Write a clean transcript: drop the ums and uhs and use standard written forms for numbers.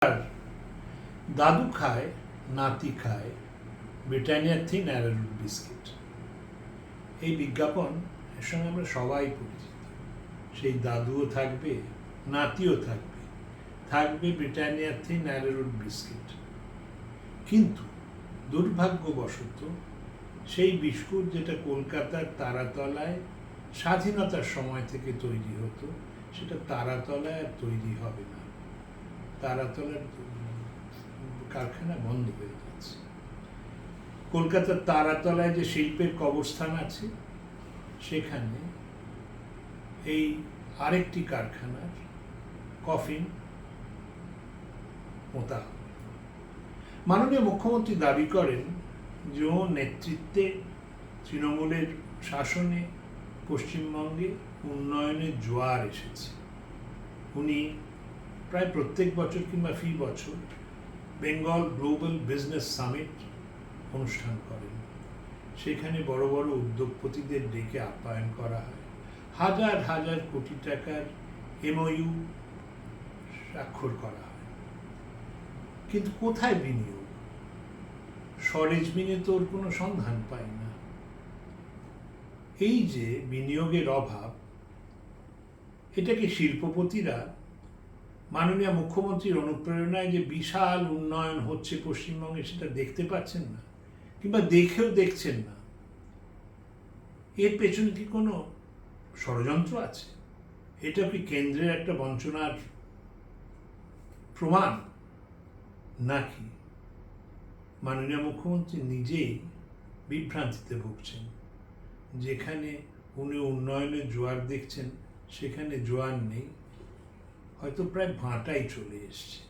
আর দাদু খায়, নাতি খায় ব্রিটানিয়ার থিন অ্যারারুট বিস্কিট। এই বিজ্ঞাপন এর সঙ্গে আমরা সবাই পরিচিত। সেই দাদুও থাকবে, নাতিও থাকবে, থাকবে ব্রিটানিয়ার থিন অ্যারারুট বিস্কিট। কিন্তু দুর্ভাগ্যবশত সেই বিস্কুট যেটা কলকাতার তারাতলায় স্বাধীনতার সময় থেকে তৈরি হতো, সেটা তারাতলায় আর তৈরি হবে না। তারাতলার কারখানা বন্ধ হয়ে যাচ্ছে। কলকাতার তারাতলায় যে শিল্পের কবরস্থান আছে, সেখানে এই আরেকটি কারখানার কফিন পোঁতা হবে। মাননীয় মুখ্যমন্ত্রী দাবি করেন যে ওর নেতৃত্বে তৃণমূলের শাসনে পশ্চিমবঙ্গে উন্নয়নের জোয়ার এসেছে। উনি প্রায় প্রত্যেক বছর কিংবা ফি বছর বেঙ্গল গ্লোবাল বিজনেস সামিট অনুষ্ঠান করেন। সেখানে বড় বড় উদ্যোগপতিদের ডেকে আপ্যায়ন করা হয়, হাজার হাজার কোটি টাকার MOU স্বাক্ষর করা হয়। কিন্তু কোথায় বিনিয়োগ? সরেজমিনে তো ওর কোনো সন্ধান পাই না। এই যে বিনিয়োগের অভাব, এটাকে শিল্পপতিরা মাননীয় মুখ্যমন্ত্রীর অনুপ্রেরণায় যে বিশাল উন্নয়ন হচ্ছে পশ্চিমবঙ্গে, সেটা দেখতে পাচ্ছেন না, কিংবা দেখেও দেখছেন না। এর পেছনে কি কোনো ষড়যন্ত্র আছে? এটা কি কেন্দ্রের একটা বঞ্চনার প্রমাণ, নাকি মাননীয় মুখ্যমন্ত্রী নিজেই বিভ্রান্তিতে ভুগছেন? যেখানে উনি উন্নয়নের জোয়ার দেখছেন, সেখানে জোয়ার নেই, হয়তো প্রায় ভাঁটাই চলে এসছে।